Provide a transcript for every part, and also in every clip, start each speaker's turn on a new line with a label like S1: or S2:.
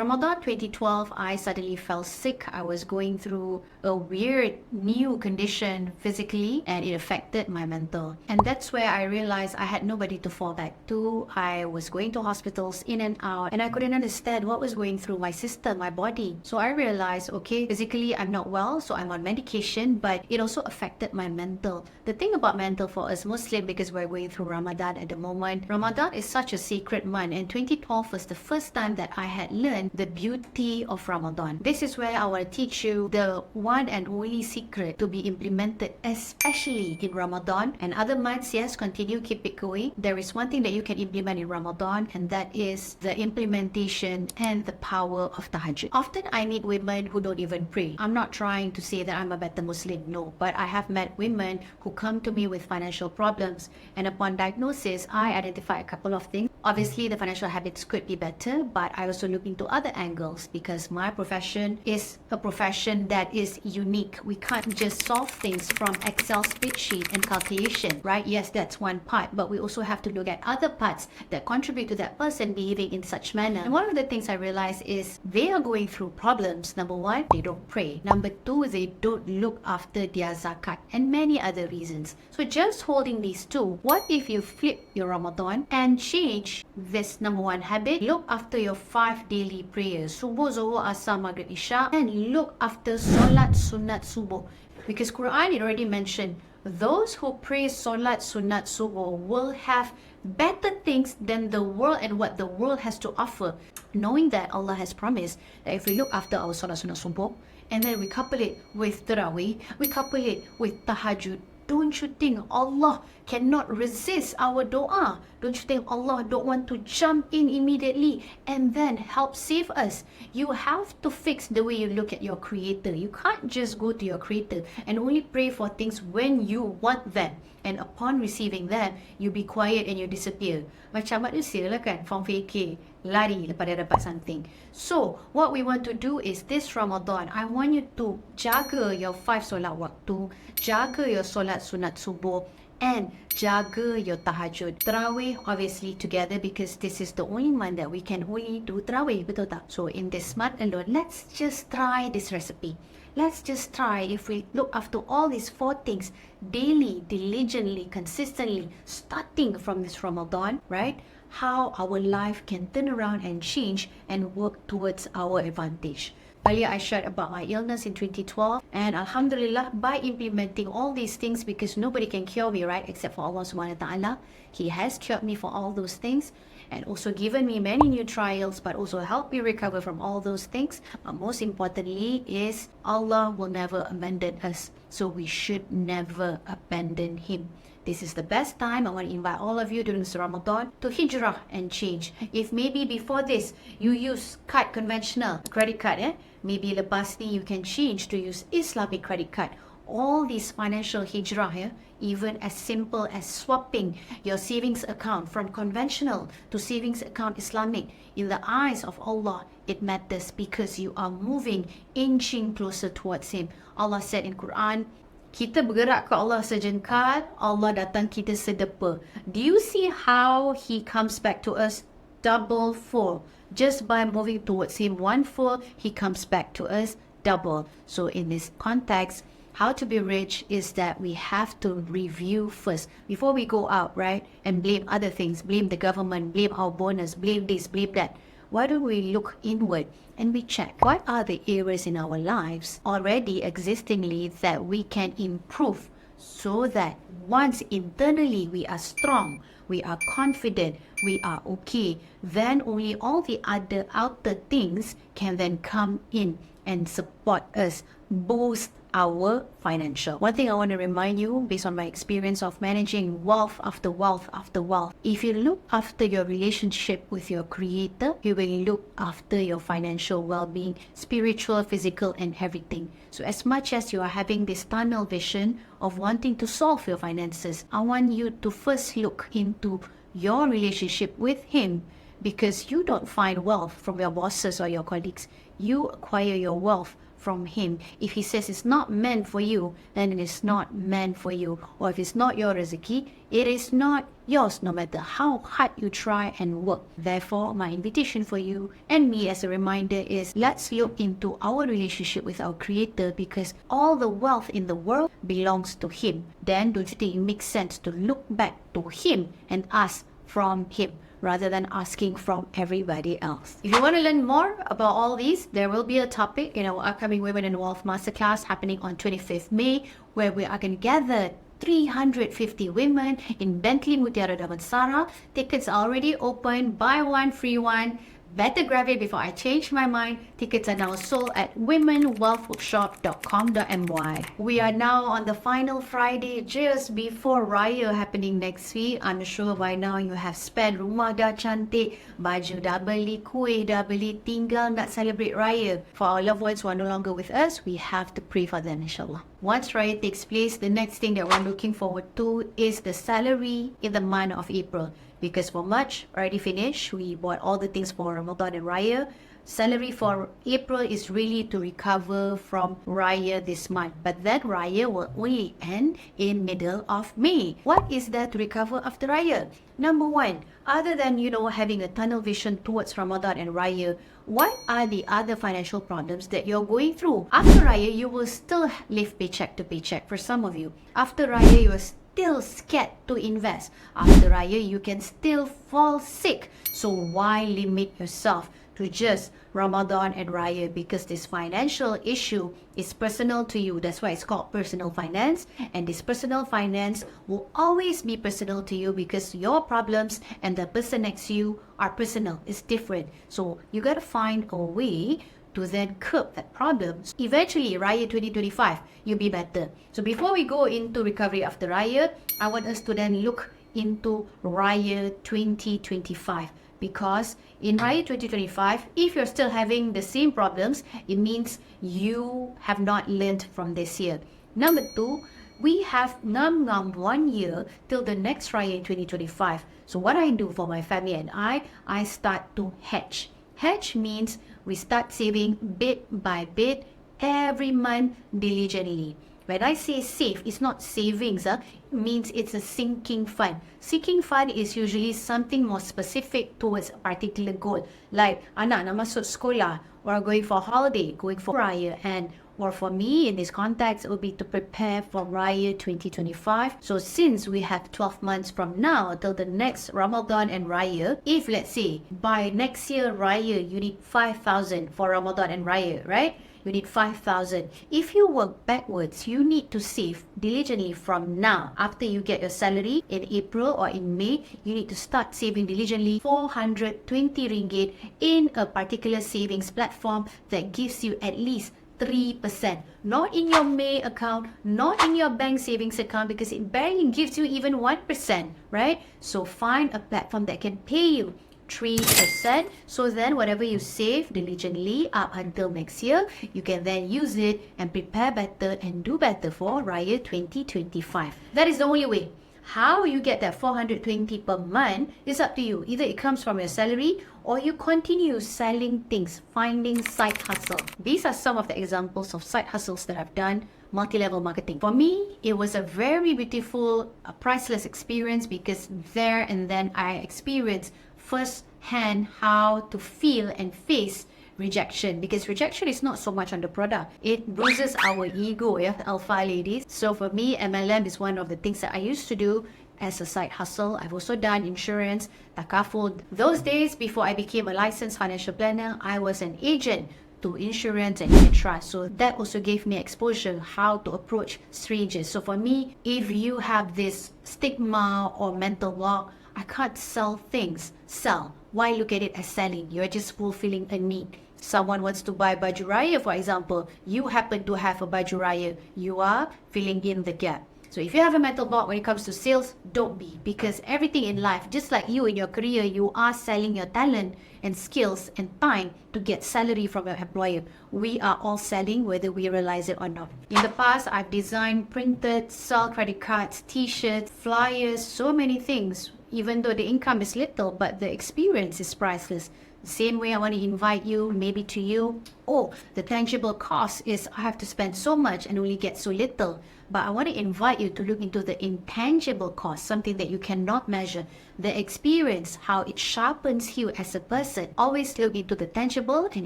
S1: Ramadan 2012, I suddenly fell sick. I was going through a weird new condition physically, and it affected my mental. And that's where I realized I had nobody to fall back to. I was going to hospitals in and out, and I couldn't understand what was going through my system, my body. So I realized, okay, physically I'm not well, so I'm on medication, but it also affected my mental. The thing about mental for us Muslim, because we're going through Ramadan at the moment, Ramadan is such a sacred month, and 2012 was the first time that I had learned the beauty of Ramadan. This is where I will teach you the one and only secret to be implemented, especially in Ramadan and other months. Yes, continue, keep it going. There is one thing that you can implement in Ramadan, and that is the implementation and the power of tahajjud. Often I meet women who don't even pray. I'm not trying to say that I'm a better Muslim, no, but I have met women who come to me with financial problems, and upon diagnosis, I identify a couple of things. Obviously, the financial habits could be better, but I also look into other angles because my profession is a profession that is unique. We can't just solve things from Excel spreadsheet and calculation, right? Yes, that's one part, but we also have to look at other parts that contribute to that person behaving in such manner. And one of the things I realize is they are going through problems. Number one, they don't pray. Number two, they don't look after their zakat, and many other reasons. So just holding these two, what if you flip your Ramadan and change this number one habit? Look after your 5 daily prayers, Subuh, Zuhur, Asar, Maghrib, Isya, and look after solat sunat subuh. Because Quran, it already mentioned, those who pray solat sunat subuh will have better things than the world and what the world has to offer. Knowing that Allah has promised that if we look after our solat sunat subuh, and then we couple it with tarawih, we couple it with tahajjud, don't you think Allah cannot resist our dua? Don't you think Allah don't want to jump in immediately and then help save us? You have to fix the way you look at your Creator. You can't just go to your Creator and only pray for things when you want them, and upon receiving them, you be quiet and you disappear. Macam manusia lah kan, form fikir, lari lepas dia dapat something. So, what we want to do is this Ramadan, I want you to jaga your 5 solat waktu, jaga your solat sunat subuh, and jaga your tahajud. Tarawih obviously together, because this is the only month that we can only do tarawih, betul tak? So in this month alone, let's just try this recipe. Let's just try, if we look after all these 4 things daily, diligently, consistently, starting from this Ramadan, right? How our life can turn around and change and work towards our advantage. Earlier I shared about my illness in 2012, and Alhamdulillah, by implementing all these things, because nobody can cure me, right, except for Allah subhanahu wa ta'ala, He has cured me for all those things and also given me many new trials, but also helped me recover from all those things. But most importantly is Allah will never abandon us, so we should never abandon Him. This is the best time. I want to invite all of you during this Ramadan to hijrah and change. If maybe before this you use card, conventional credit card, maybe lepas ni you can change to use Islamic credit card. All these financial hijrah, even as simple as swapping your savings account from conventional to savings account Islamic, in the eyes of Allah, it matters because you are moving, inching closer towards Him. Allah said in Quran, kita bergerak ke Allah sejengkal, Allah datang kita sedepa. Do you see how He comes back to us double fold? Just by moving towards Him one fold, He comes back to us double. So in this context, how to be rich is that we have to review first before we go out, right? And blame other things, blame the government, blame our bonus, blame this, blame that. Why don't we look inward and we check what are the areas in our lives already existingly that we can improve, so that once internally we are strong, we are confident, we are okay, then only all the other outer things can then come in and support us, boost our financial. One thing I want to remind you, based on my experience of managing wealth after wealth after wealth, if you look after your relationship with your Creator, you will look after your financial well-being, spiritual, physical, and everything. So as much as you are having this tunnel vision of wanting to solve your finances, I want you to first look into your relationship with Him, because you don't find wealth from your bosses or your colleagues. You acquire your wealth from Him. If He says it's not meant for you, then it is not meant for you. Or if it's not your rezeki, it is not yours no matter how hard you try and work. Therefore, my invitation for you and me as a reminder is, let's look into our relationship with our Creator, because all the wealth in the world belongs to Him. Then don't you think it makes sense to look back to Him and ask from Him, rather than asking from everybody else? If you want to learn more about all these, there will be a topic in our upcoming Women in Wealth Masterclass happening on 25th May, where we are going to gather 350 women in Bentley Mutiara Damansara. Tickets are already open. Buy one, free one. Better grab it before I change my mind. Tickets are now sold at womenwealthworkshop.com.my. We are now on the final Friday just before Raya happening next week. I'm sure by now you have spent, rumah dah cantik, baju dah beli, kuih dah beli, tinggal nak celebrate Raya. For our loved ones who are no longer with us, we have to pray for them, inshallah. Once Raya takes place, the next thing that we're looking forward to is the salary in the month of April. Because for March already finished, we bought all the things for Ramadan and Raya. Salary for April is really to recover from Raya this month. But that Raya will only end in middle of May. What is there to recover after Raya? Number one, other than, having a tunnel vision towards Ramadan and Raya, what are the other financial problems that you're going through? After Raya, you will still live paycheck to paycheck for some of you. After Raya, you are still scared to invest. After Raya, you can still fall sick. So why limit yourself to just Ramadan and Raya? Because this financial issue is personal to you. That's why it's called personal finance. And this personal finance will always be personal to you, because your problems and the person next to you are personal. It's different. So you got to find a way to then curb that problem. Eventually, Raya 2025, you'll be better. So before we go into recovery after Raya, I want us to then look into Raya 2025. Because in Raya 2025, if you're still having the same problems, it means you have not learned from this year. Number two, we have 1 year till the next Raya in 2025. So what I do for my family and I start to hedge. Hedge means we start saving bit by bit every month diligently. When I say save, it's not savings. It means it's a sinking fund. Sinking fund is usually something more specific towards a particular goal. Like anak nak masuk sekolah, or going for holiday, going for Raya, and or for me in this context, it would be to prepare for Raya 2025. So since we have 12 months from now till the next Ramadan and Raya, if let's say by next year Raya you need 5,000 for Ramadan and Raya, right? You need 5,000. If you work backwards, you need to save diligently from now. After you get your salary in April or in May, you need to start saving diligently 420 ringgit in a particular savings platform that gives you at least 3%. Not in your May account, not in your bank savings account, because it barely gives you even 1%, right? So find a platform that can pay you 3%. So then whatever you save diligently up until next year, you can then use it and prepare better and do better for Raya 2025. That is the only way. How you get that 420 per month is up to you. Either it comes from your salary or you continue selling things, finding side hustle. These are some of the examples of side hustles that I've done. Multi-level marketing. For me, it was a very beautiful, priceless experience, because there and then I experienced first-hand how to feel and face rejection, because rejection is not so much on the product. It bruises our ego, alpha ladies. So for me, MLM is one of the things that I used to do as a side hustle. I've also done insurance, takaful. Those days before I became a licensed financial planner, I was an agent to insurance and unit trust. So that also gave me exposure how to approach strangers. So for me, if you have this stigma or mental block, I can't sell things. Sell. Why look at it as selling? You're just fulfilling a need. Someone wants to buy baju raya, for example. You happen to have a baju raya. You are filling in the gap. So if you have a mental block when it comes to sales, don't be. Because everything in life, just like you in your career, you are selling your talent and skills and time to get salary from your employer. We are all selling whether we realize it or not. In the past, I've designed, printed, sell credit cards, t-shirts, flyers, so many things. Even though the income is little, but the experience is priceless. The same way I want to invite you, maybe to you, oh, the tangible cost is I have to spend so much and only get so little. But I want to invite you to look into the intangible cost, something that you cannot measure. The experience, how it sharpens you as a person. Always look into the tangible and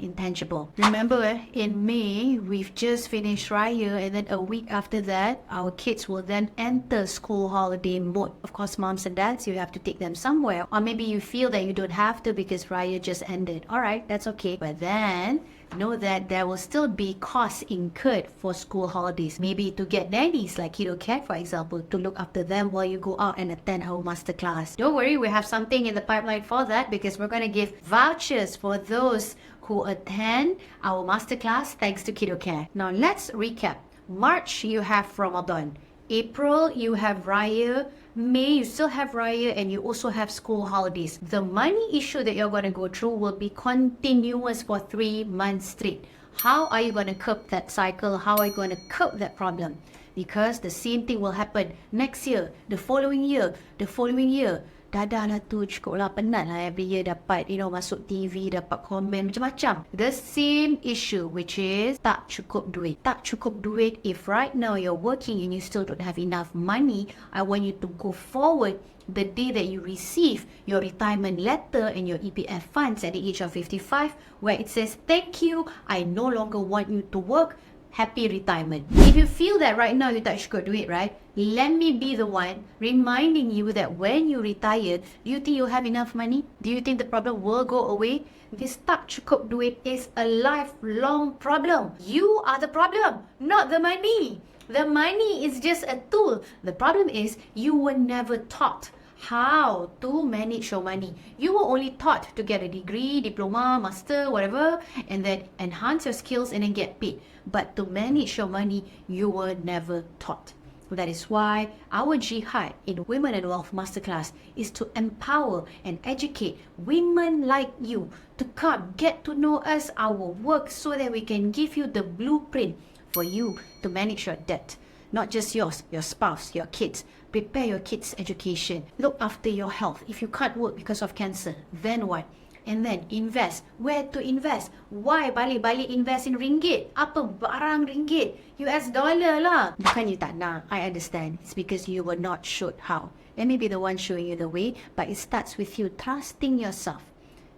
S1: intangible. Remember, in May, we've just finished Raya, and then a week after that, our kids will then enter school holiday mode. Of course, moms and dads, you have to take them somewhere. Or maybe you feel that you don't have to because Raya just ended. Alright, that's okay. But then, know that there will still be costs incurred for school holidays. Maybe to get nannies like Kiddo Care, for example, to look after them while you go out and attend our masterclass. Don't worry, we have something in the pipeline for that because we're going to give vouchers for those who attend our masterclass thanks to Kiddo Care. Now let's recap. March, you have Ramadan. April, you have Raya. May, you still have Raya, and you also have school holidays. The money issue that you're going to go through will be continuous for 3 months straight. How are you going to cope that cycle? How are you going to cope that problem? Because the same thing will happen next year, the following year, the following year. Dah lah tu, cukup lah, penat lah every year dapat, masuk TV, dapat komen, macam-macam. The same issue, which is tak cukup duit. Tak cukup duit. If right now you're working and you still don't have enough money, I want you to go forward the day that you receive your retirement letter and your EPF funds at the age of 55, where it says, thank you, I no longer want you to work. Happy retirement. If you feel that right now you tak cukup duit, right? Let me be the one reminding you that when you retire, do you think you'll have enough money? Do you think the problem will go away? This tak cukup duit is a lifelong problem. You are the problem, not the money. The money is just a tool. The problem is you were never taught how to manage your money. You were only taught to get a degree, diploma, master, whatever, and then enhance your skills and then get paid. But to manage your money, you were never taught. That is why our jihad in Women and Wealth Masterclass is to empower and educate women like you to come, get to know us, our work, so that we can give you the blueprint for you to manage your debt. Not just yours, your spouse, your kids. Prepare your kids' education. Look after your health. If you can't work because of cancer, then what? And then invest. Where to invest? Why balik-balik invest in ringgit? Apa barang ringgit? US dollar lah. Bukan you tak nak. I understand. It's because you were not showed how. Let me be the one showing you the way, but it starts with you trusting yourself.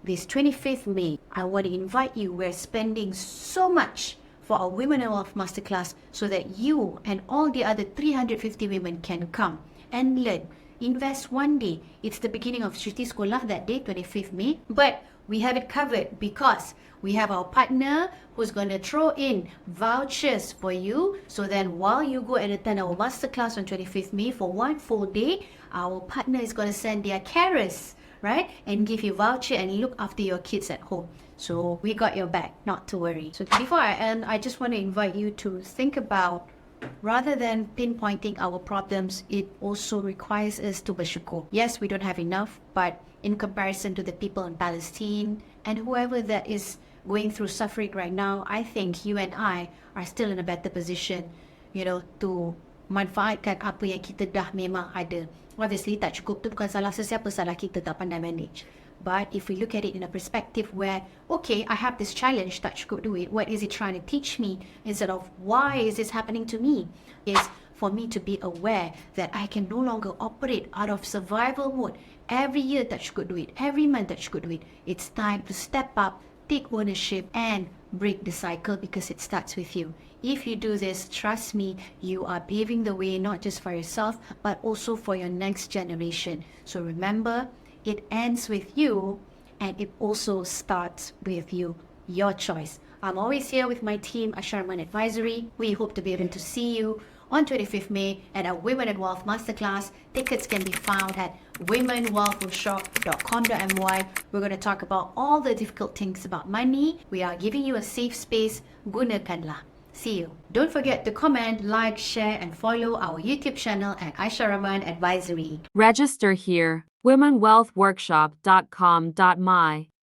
S1: This 25th May, I want to invite you. We're spending so much for our Women and Wealth Masterclass so that you and all the other 350 women can come and learn. Invest one day. It's the beginning of Cuti Sekolah that day, 25th May. But we have it covered because we have our partner who's going to throw in vouchers for you. So then while you go and attend our masterclass on 25th May for one full day, our partner is going to send their carers, right? And give you voucher and look after your kids at home. So we got your back, not to worry. So before I end, I just want to invite you to think about, rather than pinpointing our problems, it also requires us to bersyukur. Yes, we don't have enough, but in comparison to the people in Palestine and whoever that is going through suffering right now, I think you and I are still in a better position, to manfaatkan apa yang kita dah memang ada. Obviously, tak cukup tu bukan salah sesiapa, salah kita tak pandai manage. But if we look at it in a perspective where, okay, I have this challenge, tak cukup duit, what is it trying to teach me? Instead of, why is this happening to me? Is for me to be aware that I can no longer operate out of survival mode. Every year tak cukup duit, every month tak cukup duit. It's time to step up, take ownership, and break the cycle because it starts with you. If you do this, trust me, you are paving the way not just for yourself, but also for your next generation. So remember, it ends with you, and it also starts with you. Your choice. I'm always here with my team, Asharman Advisory. We hope to be able to see you on 25th May at our Women and Wealth Masterclass. Tickets can be found at womenwealthworkshop.com.my. We're going to talk about all the difficult things about money. We are giving you a safe space. Gunakanlah. See you. Don't forget to comment, like, share, and follow our YouTube channel at Aisha Rahman Advisory.
S2: Register here. womenwealthworkshop.com.my